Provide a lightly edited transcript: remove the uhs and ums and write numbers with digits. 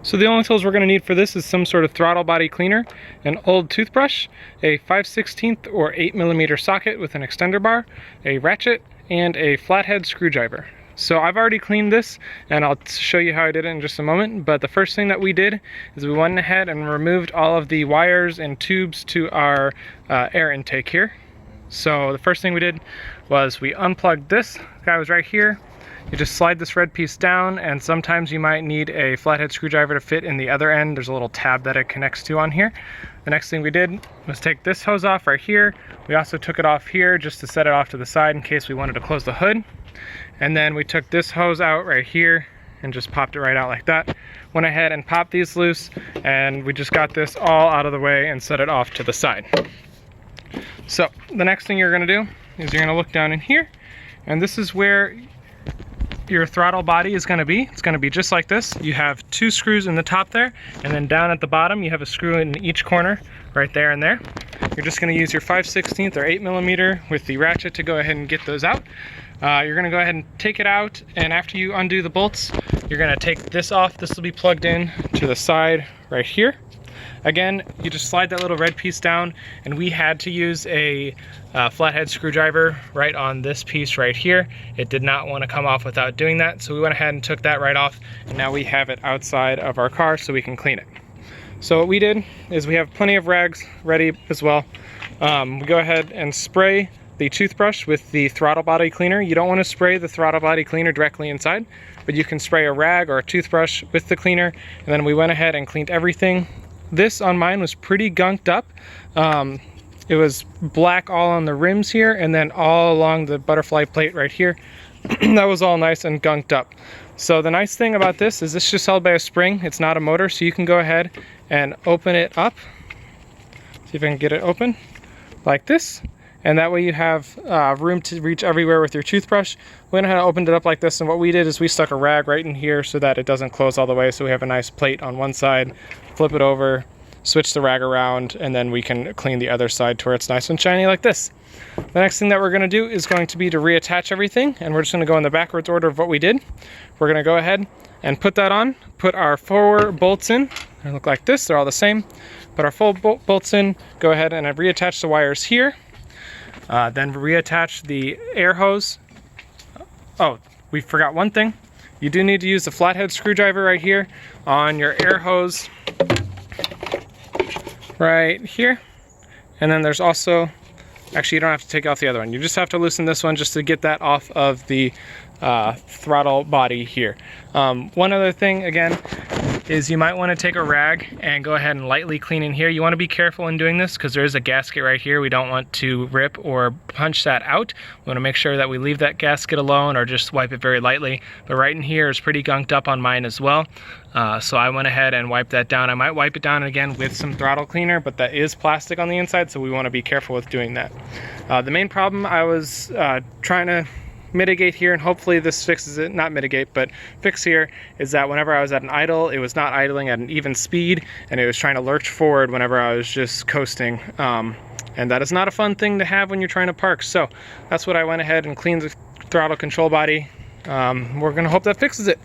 So the only tools we're going to need for this is some sort of throttle body cleaner, an old toothbrush, a 5/16 or 8mm socket with an extender bar, a ratchet, and a flathead screwdriver. So I've already cleaned this, and I'll show you how I did it in just a moment, but the first thing that we did is we went ahead and removed all of the wires and tubes to our air intake here. So the first thing we did was we unplugged this. The guy was right here. You just slide this red piece down, and sometimes you might need a flathead screwdriver to fit in the other end. There's a little tab that it connects to on here. The next thing we did was take this hose off right here. We also took it off here just to set it off to the side in case we wanted to close the hood. And then we took this hose out right here and just popped it right out like that. Went ahead and popped these loose, and we just got this all out of the way and set it off to the side. So the next thing you're gonna do is you're gonna look down in here, and this is where your throttle body is going to be. It's going to be just like this. You have 2 screws in the top there, and then down at the bottom you have a screw in each corner right there and there. You're just going to use your 5/16 or 8mm with the ratchet to go ahead and get those out. You're going to go ahead and take it out, and after you undo the bolts, you're going to take this off. This will be plugged in to the side right here. Again, you just slide that little red piece down, and we had to use a flathead screwdriver right on this piece right here. It did not want to come off without doing that, so we went ahead and took that right off, and now we have it outside of our car so we can clean it. So what we did is we have plenty of rags ready as well. We go ahead and spray the toothbrush with the throttle body cleaner. You don't want to spray the throttle body cleaner directly inside, but you can spray a rag or a toothbrush with the cleaner, and then we went ahead and cleaned everything. This on mine was pretty gunked up. It was black all on the rims here, and then all along the butterfly plate right here. That was all nice and gunked up. So the nice thing about this is this just held by a spring. It's not a motor, so you can go ahead and open it up. See if I can get it open like this. And that way you have room to reach everywhere with your toothbrush. We went ahead and opened it up like this, and what we did is we stuck a rag right in here so that it doesn't close all the way, so we have a nice plate on one side. Flip it over, switch the rag around, and then we can clean the other side to where it's nice and shiny like this. The next thing that we're going to do is going to be to reattach everything, and we're just going to go in the backwards order of what we did. We're going to go ahead and put that on, put our 4 bolts in. They look like this, they're all the same. Put our 4 bolts in, go ahead and reattach the wires here. Then reattach the air hose. Oh, we forgot one thing. You do need to use the flathead screwdriver right here on your air hose right here. And then there's also, actually you don't have to take off the other one. You just have to loosen this one just to get that off of the throttle body here. One other thing again is you might want to take a rag and go ahead and lightly clean in here. You want to be careful in doing this because there is a gasket right here. We don't want to rip or punch that out. We want to make sure that we leave that gasket alone or just wipe it very lightly. But right in here is pretty gunked up on mine as well. So I went ahead and wiped that down. I might wipe it down again with some throttle cleaner, but that is plastic on the inside, so we want to be careful with doing that. The main problem I was trying to mitigate here, and hopefully this fixes it, not mitigate, but fix here, is that whenever I was at an idle, it was not idling at an even speed, and it was trying to lurch forward whenever I was just coasting. And that is not a fun thing to have when you're trying to park. So that's what I went ahead and cleaned the throttle control body. We're gonna hope that fixes it.